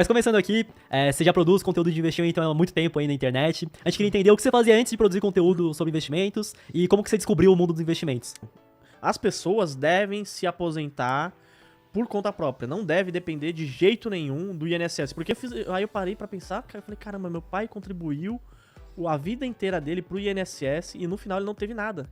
Mas começando aqui, você já produz conteúdo de investimento há muito tempo aí na internet. A gente queria entender o que você fazia antes de produzir conteúdo sobre investimentos e como que você descobriu o mundo dos investimentos. As pessoas devem se aposentar por conta própria. Não deve depender de jeito nenhum do INSS. Porque aí eu parei pra pensar, cara, eu falei, caramba, meu pai contribuiu a vida inteira dele pro INSS e no final ele não teve nada.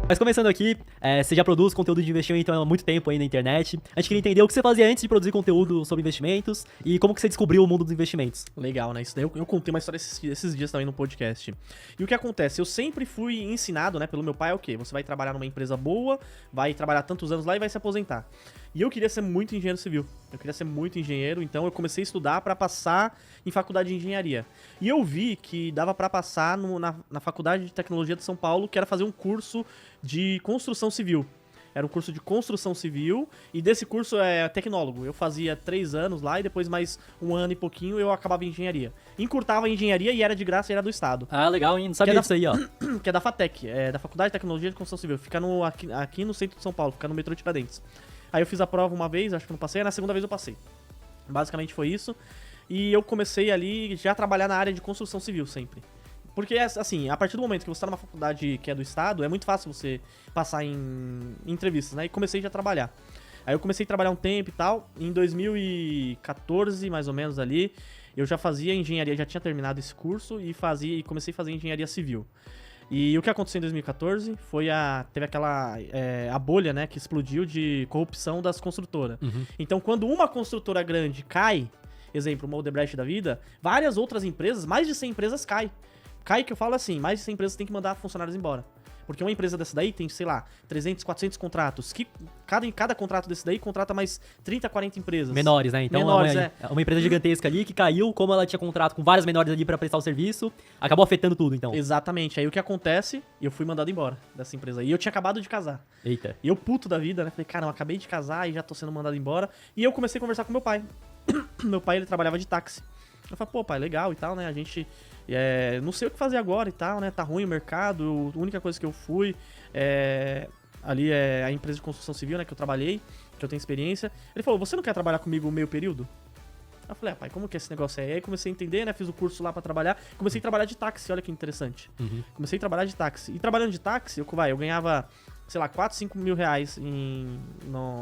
Mas começando aqui, você já produz conteúdo de investimento há muito tempo aí na internet. A gente queria entender o que você fazia antes de produzir conteúdo sobre investimentos e como que você descobriu o mundo dos investimentos. Legal, né? Isso daí eu contei uma história esses dias também no podcast. E o que acontece? Eu sempre fui ensinado, né, pelo meu pai, é o quê? Você vai trabalhar numa empresa boa, vai trabalhar tantos anos lá e vai se aposentar. E eu queria ser muito engenheiro civil. Eu queria ser muito engenheiro, então eu comecei a estudar pra passar em faculdade de engenharia. E eu vi que dava pra passar na faculdade de tecnologia de São Paulo, que era fazer um curso de construção civil. Era um curso de construção civil e desse curso é tecnólogo. Eu fazia 3 anos lá e depois mais 1 ano e pouquinho eu acabava em engenharia. Encurtava a engenharia e era de graça e era do estado. Ah, legal, hein? Não sabia disso aí, ó. Que é da FATEC, da Faculdade de Tecnologia de Construção Civil. Fica aqui no centro de São Paulo, fica no metrô Tiradentes. Aí eu fiz a prova uma vez, acho que não passei, na segunda vez eu passei. Basicamente foi isso. E eu comecei ali já a trabalhar na área de construção civil sempre. Porque, assim, a partir do momento que você tá numa faculdade que é do estado, é muito fácil você passar em entrevistas, né? E comecei já a trabalhar. Aí eu comecei a trabalhar um tempo e tal. Em 2014, mais ou menos ali, eu já fazia engenharia, já tinha terminado esse curso e comecei a fazer engenharia civil. E o que aconteceu em 2014 foi teve aquela a bolha, né, que explodiu de corrupção das construtoras. Uhum. Então, quando uma construtora grande cai, exemplo, uma Odebrecht da vida, várias outras empresas, mais de 100 empresas caem. Cai que eu falo assim, mais de 100 empresas têm que mandar funcionários embora. Porque uma empresa dessa daí tem, sei lá, 300, 400 contratos. Que cada contrato desse daí contrata mais 30, 40 empresas. Menores, né? Então Menores, é uma empresa gigantesca ali que caiu, como ela tinha contrato com várias menores ali pra prestar o serviço, acabou afetando tudo, então. Exatamente. Aí o que acontece? Eu fui mandado embora dessa empresa aí. E eu tinha acabado de casar. Eita. E eu puto da vida, né? Falei, cara, eu acabei de casar e já tô sendo mandado embora. E eu comecei a conversar com meu pai. Meu pai, ele trabalhava de táxi. Eu falei, pô, pai, legal e tal, né? A gente... não sei o que fazer agora e tal, né? Tá ruim o mercado. A única coisa que eu fui ali é a empresa de construção civil, né? Que eu trabalhei, que eu tenho experiência. Ele falou, você não quer trabalhar comigo meio período? Eu falei, pai, como que é esse negócio aí? Aí comecei a entender, né? Fiz o curso lá pra trabalhar. Comecei a trabalhar de táxi, olha que interessante. Uhum. Comecei a trabalhar de táxi. E trabalhando de táxi, eu ganhava, sei lá, 4, 5 mil reais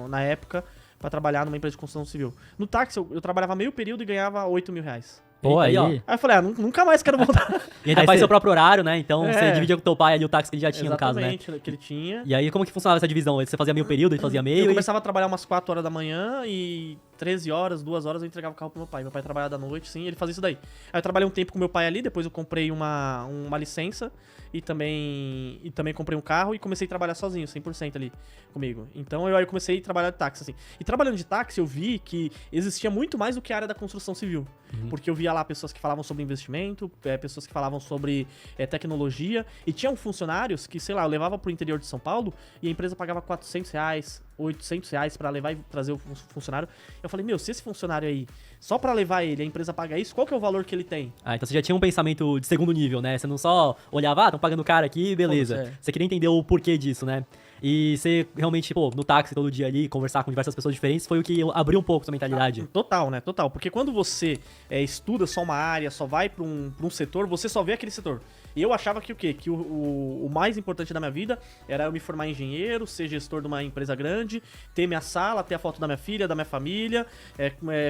na época pra trabalhar numa empresa de construção civil. No táxi, eu trabalhava meio período e ganhava 8 mil reais. Pô, aí, ó. Aí eu falei, nunca mais quero voltar. E ainda Aí faz você- seu próprio horário, né? Então É. você dividia com o teu pai ali o táxi que ele já tinha, no caso, né? Exatamente, que ele tinha. E aí, como que funcionava essa divisão? Você fazia meio período, ele fazia meio Eu e... começava a trabalhar umas 4 horas da manhã e 13 horas, 2 horas eu entregava o carro pro meu pai. Meu pai trabalhava da noite, sim, ele fazia isso daí. Aí eu trabalhei um tempo com meu pai ali, depois eu comprei uma licença e também comprei um carro e comecei a trabalhar sozinho, 100% ali comigo. Então eu comecei a trabalhar de táxi, assim. E trabalhando de táxi eu vi que existia muito mais do que a área da construção civil. Porque eu via lá pessoas que falavam sobre investimento, pessoas que falavam sobre tecnologia, e tinham funcionários que, sei lá, eu levava pro interior de São Paulo e a empresa pagava 400 reais, 800 reais pra levar e trazer o funcionário. Eu falei, meu, se esse funcionário aí, só pra levar ele, a empresa paga isso, qual que é o valor que ele tem? Ah, então você já tinha um pensamento de segundo nível, né? Você não só olhava, estão pagando o cara aqui, beleza. Como, é. Você queria entender o porquê disso, né? E você realmente, pô, no táxi todo dia ali, conversar com diversas pessoas diferentes, foi o que abriu um pouco sua mentalidade. Total, né? Total. Porque quando você estuda só uma área, só vai pra um setor, você só vê aquele setor. E eu achava que o quê? Que o mais importante da minha vida era eu me formar engenheiro, ser gestor de uma empresa grande, ter minha sala, ter a foto da minha filha, da minha família,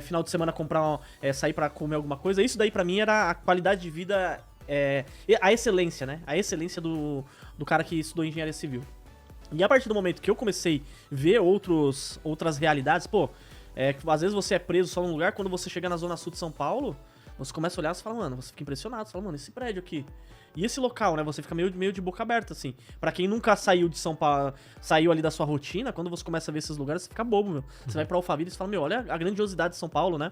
final de semana sair pra comer alguma coisa. Isso daí pra mim era a qualidade de vida, a excelência, né? A excelência do cara que estudou engenharia civil. E a partir do momento que eu comecei a ver outras realidades, pô, às vezes você é preso só num lugar, quando você chega na zona sul de São Paulo, você começa a olhar e fala, mano, você fica impressionado, você fala, mano, esse prédio aqui. E esse local, né? Você fica meio de boca aberta, assim. Pra quem nunca saiu de São Paulo, saiu ali da sua rotina, quando você começa a ver esses lugares, você fica bobo, meu. Você vai pra Alphaville e você fala, meu, olha a grandiosidade de São Paulo, né?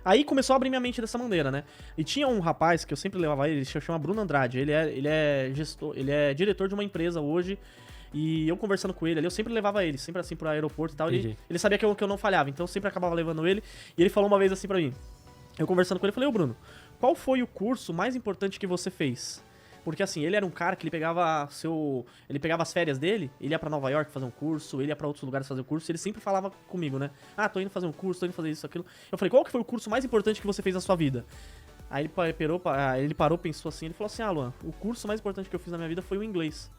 Aí começou a abrir minha mente dessa maneira, né? E tinha um rapaz que eu sempre levava ele se chama Bruno Andrade. Ele é gestor, ele é diretor de uma empresa hoje. E eu conversando com ele ali, eu sempre levava ele, sempre assim pro aeroporto e tal. Ele sabia que eu não falhava, então eu sempre acabava levando ele. E ele falou uma vez assim pra mim, eu conversando com ele, falei, ô Bruno, qual foi o curso mais importante que você fez? Porque assim, ele era um cara que ele pegava as férias dele, ele ia pra Nova York fazer um curso, ele ia pra outros lugares fazer um curso, e ele sempre falava comigo, né? Ah, tô indo fazer um curso, tô indo fazer isso, aquilo. Eu falei, qual que foi o curso mais importante que você fez na sua vida? Aí ele parou, pensou assim, ele falou assim, Luan, o curso mais importante que eu fiz na minha vida foi o inglês.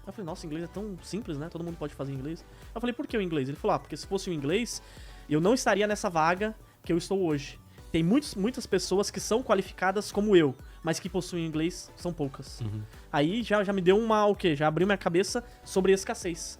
Eu falei, nossa, inglês é tão simples, né? Todo mundo pode fazer inglês. Eu falei, por que o inglês? Ele falou, porque se fosse o inglês, eu não estaria nessa vaga que eu estou hoje. Tem muitas pessoas que são qualificadas como eu, mas que possuem inglês são poucas. Aí já me deu já abriu minha cabeça sobre escassez.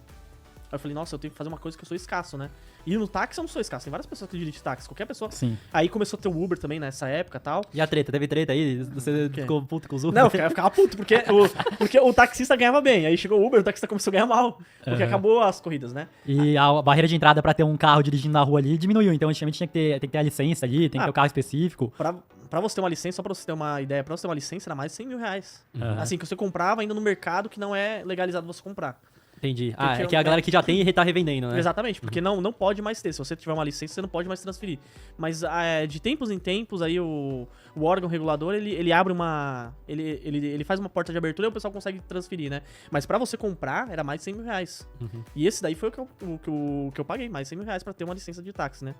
Aí eu falei, nossa, eu tenho que fazer uma coisa que eu sou escasso, né? E no táxi eu não sou escasso, tem várias pessoas que dirigem táxi, qualquer pessoa. Sim. Aí começou a ter o Uber também nessa época e tal. E a treta? Teve treta aí? Você ficou puto com os Uber? Não, eu ficava puto, porque o taxista ganhava bem. Aí chegou o Uber, o taxista começou a ganhar mal. Porque acabou as corridas, né? E a barreira de entrada pra ter um carro dirigindo na rua ali diminuiu. Então, antigamente tem que ter a licença ali, tem que ter o carro específico. Pra você ter uma licença, só pra você ter uma ideia, pra você ter uma licença era mais de 100 mil reais. Uhum. Assim, que você comprava ainda no mercado que não é legalizado você comprar. Entendi. Porque É que a galera que já tem tá revendendo, né? Exatamente, porque não pode mais ter. Se você tiver uma licença, você não pode mais transferir. Mas de tempos em tempos, aí o órgão regulador, ele abre uma... Ele faz uma porta de abertura e o pessoal consegue transferir, né? Mas pra você comprar, era mais de 100 mil reais. E esse daí foi o que eu paguei, mais de 100 mil reais pra ter uma licença de táxi, né?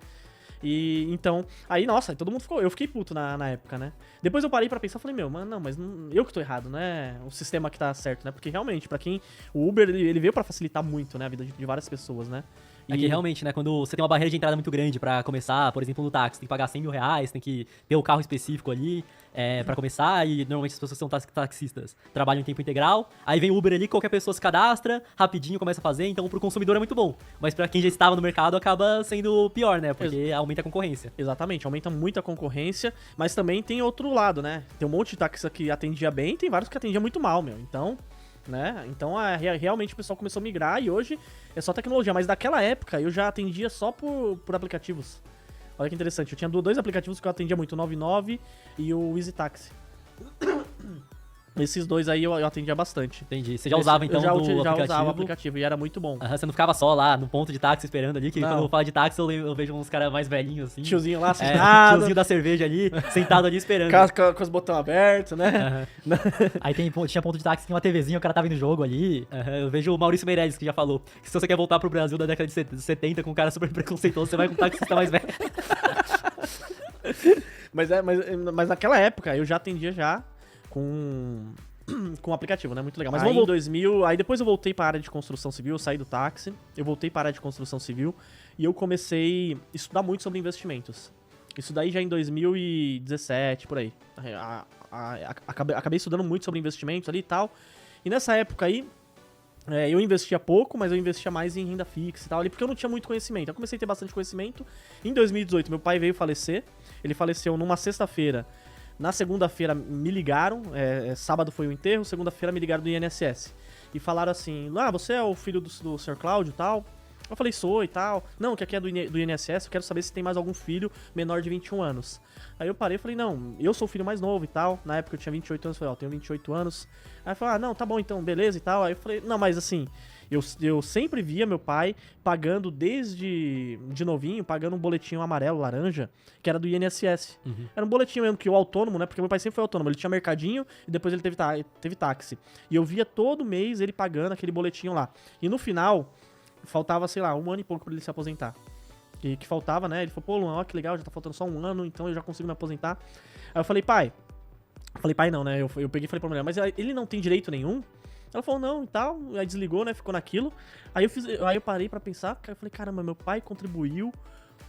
E então, aí, nossa, todo mundo ficou. Eu fiquei puto na época, né? Depois eu parei pra pensar, falei, meu, mano, não, mas eu que tô errado, não é o sistema que tá certo, né? Porque realmente, pra quem. O Uber, ele veio pra facilitar muito, né? A vida de várias pessoas, né? É que realmente, né, quando você tem uma barreira de entrada muito grande pra começar, por exemplo, no táxi, tem que pagar 100 mil reais, tem que ter o carro específico ali pra começar, e normalmente as pessoas que são taxistas trabalham em tempo integral, aí vem o Uber ali, qualquer pessoa se cadastra, rapidinho começa a fazer, então pro consumidor é muito bom, mas pra quem já estava no mercado acaba sendo pior, né, porque aumenta a concorrência. Exatamente, aumenta muito a concorrência, mas também tem outro lado, né? Tem um monte de taxista que atendia bem, tem vários que atendia muito mal, meu, então... Né? Então realmente o pessoal começou a migrar e hoje é só tecnologia, mas naquela época eu já atendia só por aplicativos. Olha que interessante, eu tinha dois aplicativos que eu atendia muito, o 99 e o Easy Taxi. Esses dois aí eu atendia bastante. Entendi. Você já usava então já aplicativo? Já usava o aplicativo e era muito bom. Você não ficava só lá no ponto de táxi esperando ali, que Não. quando eu falo de táxi eu vejo uns caras mais velhinhos assim. Tiozinho lá sentado. Tiozinho da cerveja ali, sentado ali esperando. Com os botões abertos, né? Aí tinha ponto de táxi, tinha uma TVzinha, o cara tava indo jogo ali. Eu vejo o Maurício Meirelles, que já falou que se você quer voltar pro Brasil da década de 70 com um cara super preconceituoso, você vai com um taxista mais velho. Mas naquela época eu já atendia já com o aplicativo, né? Muito legal. Mas Aí, em 2000, aí depois eu voltei para a área de construção civil, eu saí do táxi, eu voltei para a área de construção civil e eu comecei a estudar muito sobre investimentos. Isso daí já em 2017, por aí. Acabei estudando muito sobre investimentos ali e tal. E nessa época aí, eu investia pouco, mas eu investia mais em renda fixa e tal ali, porque eu não tinha muito conhecimento. Eu comecei a ter bastante conhecimento. Em 2018, meu pai veio falecer. Ele faleceu numa sexta-feira. Na segunda-feira me ligaram, sábado foi o enterro, segunda-feira me ligaram do INSS. E falaram assim, você é o filho do Sr. Cláudio e tal? Eu falei, sou e tal. Não, que aqui é do INSS, eu quero saber se tem mais algum filho menor de 21 anos. Aí eu parei e falei, não, eu sou o filho mais novo e tal. Na época eu tinha 28 anos, eu falei, eu tenho 28 anos. Aí eu falei, não, tá bom então, beleza e tal. Aí eu falei, não, mas assim... Eu sempre via meu pai pagando desde de novinho, pagando um boletinho amarelo, laranja, que era do INSS. Era um boletinho mesmo, que o autônomo, né? Porque meu pai sempre foi autônomo. Ele tinha mercadinho e depois ele teve táxi. E eu via todo mês ele pagando aquele boletinho lá. E no final, faltava, sei lá, 1 ano e pouco pra ele se aposentar. E que faltava, né? Ele falou, pô, Luan, ó, que legal, já tá faltando só 1 ano, então eu já consigo me aposentar. Aí eu falei, pai não, né? Eu peguei e falei pra mulher, mas ele não tem direito nenhum? Ela falou, não, e tal, aí desligou, né, ficou naquilo. Aí eu parei pra pensar, eu falei, caramba, meu pai contribuiu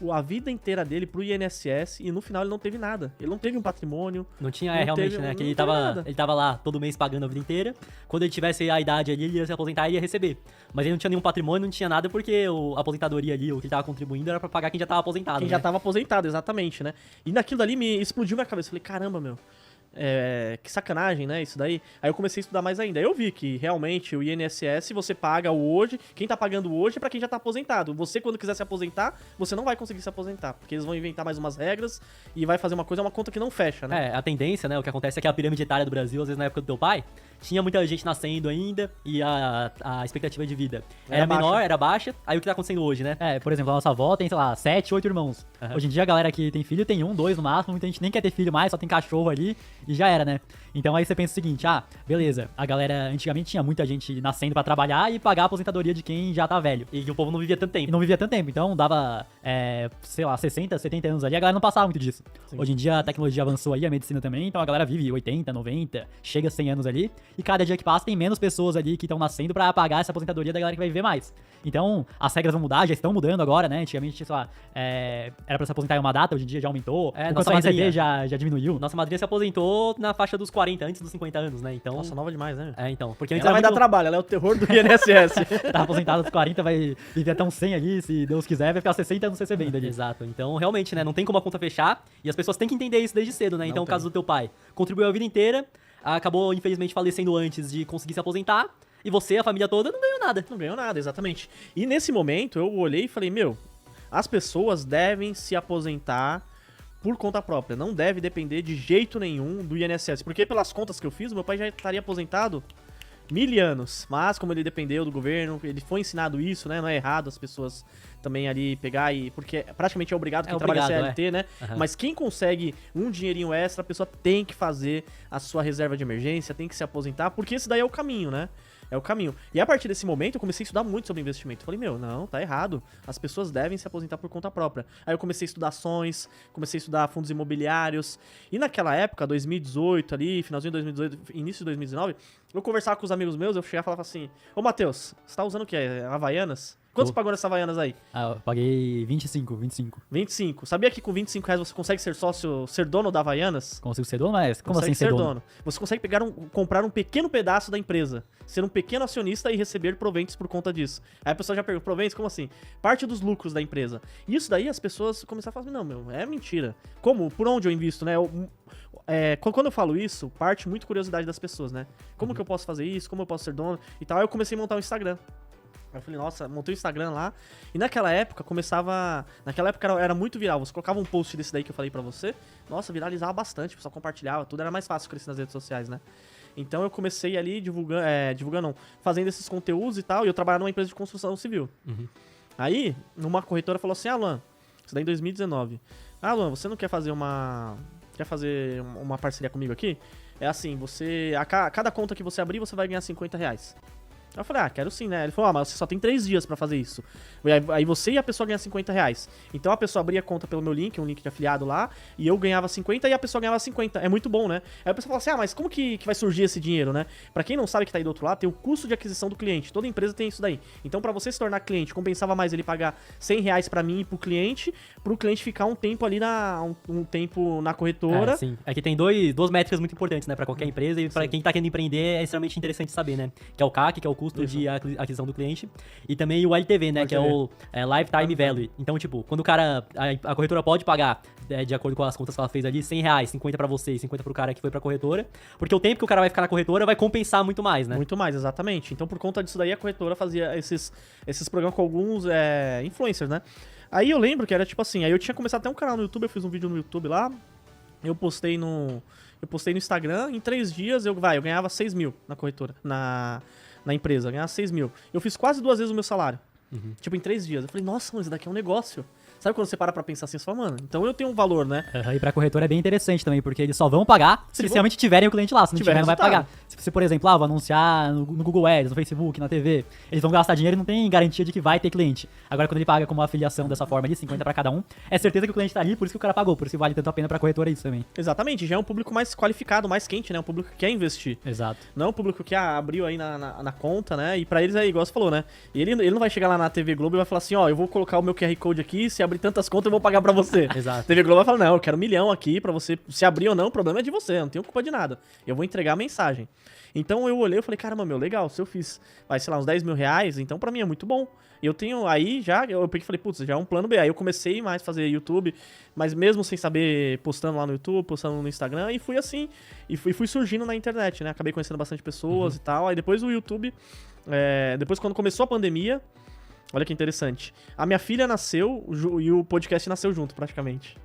a vida inteira dele pro INSS e no final ele não teve nada. Ele não teve um patrimônio. Não tinha, realmente, né, que ele tava lá todo mês pagando a vida inteira. Quando ele tivesse a idade ali, ele ia se aposentar e ia receber. Mas ele não tinha nenhum patrimônio, não tinha nada, porque a aposentadoria ali, o que ele tava contribuindo era pra pagar quem já tava aposentado, Quem já tava aposentado, exatamente, né. E naquilo ali me explodiu minha cabeça, eu falei, caramba, meu... que sacanagem, né, isso daí. Aí eu comecei a estudar mais ainda. Aí eu vi que realmente o INSS você paga hoje, quem tá pagando hoje é pra quem já tá aposentado. Você, quando quiser se aposentar, você não vai conseguir se aposentar, porque eles vão inventar mais umas regras e vai fazer uma conta que não fecha, né. A tendência, né, o que acontece é que a pirâmide etária do Brasil, às vezes na época do teu pai, tinha muita gente nascendo ainda e a expectativa de vida era Era menor, baixa. era baixa. Aí o que tá acontecendo hoje, né? Por exemplo, a nossa avó tem, sei lá, 7, 8 irmãos. Aham. Hoje em dia a galera que tem filho tem 1, 2 no máximo, muita gente nem quer ter filho mais, só tem cachorro ali e já era, né? Então aí você pensa o seguinte, beleza, a galera antigamente tinha muita gente nascendo pra trabalhar e pagar a aposentadoria de quem já tá velho. E que o povo não vivia tanto E tempo. não vivia tanto tempo, então dava, sei lá, 60, 70 anos ali, a galera não passava muito disso. Hoje em dia a tecnologia avançou aí, a medicina também, então a galera vive 80, 90, chega a 100 anos ali, e cada dia que passa tem menos pessoas ali que estão nascendo pra pagar essa aposentadoria da galera que vai viver mais. Então, as regras vão mudar, já estão mudando agora, né? Antigamente, sei lá, era pra se aposentar em uma data, hoje em dia já aumentou. É, O nossa quanto vai receber madrinha. já diminuiu. Nossa madrinha se aposentou na faixa dos 40, antes dos 50 anos, né? Então. Nossa, nova demais, né? Então. Porque antes Ela vai era dar trabalho, ela é o terror do INSS. Tá aposentado aos 40, vai viver até uns 100 ali, se Deus quiser, vai ficar 60 anos recebendo ali. Exato. Então, realmente, né? Não tem como a conta fechar. E as pessoas têm que entender isso desde cedo, né? Então, o tem. caso do teu pai contribuiu a vida inteira, acabou, infelizmente, falecendo antes de conseguir se aposentar. E você, a família toda, não ganhou nada. Não ganhou nada, exatamente. E nesse momento eu olhei e falei, as pessoas devem se aposentar por conta própria. Não deve depender de jeito nenhum do INSS. Porque pelas contas que eu fiz, meu pai já estaria aposentado 1000 anos. Mas como ele dependeu do governo, ele foi ensinado isso, né? Não é errado as pessoas também ali pegar e... Porque praticamente é obrigado quem trabalha obrigado, CLT, né? Aham. Mas quem consegue um dinheirinho extra, a pessoa tem que fazer a sua reserva de emergência, tem que se aposentar, porque esse daí é o caminho, né? É o caminho. E a partir desse momento eu comecei a estudar muito sobre investimento. Falei, não, tá errado. As pessoas devem se aposentar por conta própria. Aí eu comecei a estudar ações, comecei a estudar fundos imobiliários. E naquela época, 2018 ali, finalzinho de 2018, início de 2019, eu conversava com os amigos meus, eu chegava e falava assim, ô Matheus, você tá usando o quê? Havaianas? Quanto você pagou nessas Havaianas aí? Eu paguei 25. 25. Sabia que com 25 reais você consegue ser sócio, ser dono da Havaianas? Consigo ser dono, mas como Consegue assim ser dono? Você consegue comprar um pequeno pedaço da empresa, ser um pequeno acionista e receber proventos por conta disso. Aí a pessoa já pergunta, proventos, como assim? Parte dos lucros da empresa. E isso daí as pessoas começaram a falar assim, não, é mentira. Como? Por onde eu invisto, né? Quando eu falo isso, parte muito curiosidade das pessoas, né? Como que eu posso fazer isso? Como eu posso ser dono? E tal. Aí eu comecei a montar um Instagram. Aí eu falei, nossa, montei o Instagram lá. E naquela época Naquela época era muito viral. Você colocava um post desse daí que eu falei pra você. Nossa, viralizava bastante. O pessoal compartilhava, tudo. Era mais fácil crescer nas redes sociais, né? Então eu comecei ali fazendo esses conteúdos e tal. E eu trabalhava numa empresa de construção civil. Uhum. Aí, uma corretora falou assim, Luan, isso daí em 2019. Luan, você não quer fazer uma parceria comigo aqui? É assim, cada conta que você abrir, você vai ganhar 50 reais. Aí eu falei, quero sim, né? Ele falou, mas você só tem 3 dias pra fazer isso. Aí você e a pessoa ganham 50 reais. Então a pessoa abria a conta pelo meu link, um link de afiliado lá, e eu ganhava 50 e a pessoa ganhava 50. É muito bom, né? Aí a pessoa fala assim, mas como que vai surgir esse dinheiro, né? Pra quem não sabe que tá aí do outro lado, tem o custo de aquisição do cliente. Toda empresa tem isso daí. Então pra você se tornar cliente, compensava mais ele pagar 100 reais pra mim e pro cliente ficar um tempo ali um tempo na corretora. Sim. Aqui tem duas métricas muito importantes, né, pra qualquer empresa e pra quem tá querendo empreender é extremamente interessante saber, né? Que é o CAC, que é o custo de aquisição do cliente, e também o LTV, né, que é o Lifetime Value. Então, tipo, quando o cara, a corretora pode pagar, de acordo com as contas que ela fez ali, 100 reais, 50 pra você e 50 pro cara que foi pra corretora, porque o tempo que o cara vai ficar na corretora vai compensar muito mais, né? Muito mais, exatamente. Então, por conta disso daí, a corretora fazia esses programas com alguns influencers, né? Aí eu lembro que era tipo assim, aí eu tinha começado até um canal no YouTube, eu fiz um vídeo no YouTube lá, eu postei no Instagram, em 3 dias eu ganhava 6 mil na corretora, na empresa, eu ganhava 6 mil. Eu fiz quase 2 vezes o meu salário. Tipo, em 3 dias. Eu falei, nossa, mas isso daqui é um negócio. Sabe quando você para pra pensar assim, você fala, mano, então eu tenho um valor, né? E pra corretora é bem interessante também, porque eles só vão pagar se eles realmente tiverem o cliente lá. Se não tiver, não vai pagar. Se, por exemplo, vou anunciar no Google Ads, no Facebook, na TV, eles vão gastar dinheiro e não tem garantia de que vai ter cliente. Agora, quando ele paga como uma afiliação dessa forma ali, 50 pra cada um, é certeza que o cliente tá ali, por isso que o cara pagou, por isso que vale tanto a pena pra corretora isso também. Exatamente, já é um público mais qualificado, mais quente, né? Um público que quer investir. Exato. Não é um público que abriu aí na conta, né? E pra eles é igual você falou, né? E ele não vai chegar lá na TV Globo e vai falar assim, eu vou colocar o meu QR Code aqui, se abrir tantas contas eu vou pagar pra você. Exato. TV Globo vai falar, não, eu quero 1 milhão aqui pra você, se abrir ou não, o problema é de você, eu não tenho culpa de nada. Eu vou entregar a mensagem. Então eu olhei e falei, caramba, legal, se eu fiz, sei lá, uns 10 mil reais, então pra mim é muito bom. Eu tenho, aí já, eu peguei e falei, putz, já é um plano B. Aí eu comecei mais a fazer YouTube, mas mesmo sem saber, postando lá no YouTube, postando no Instagram, e fui assim, e fui surgindo na internet, né? Acabei conhecendo bastante pessoas e tal. Aí depois o YouTube, depois quando começou a pandemia, olha que interessante. A minha filha nasceu e o podcast nasceu junto, praticamente.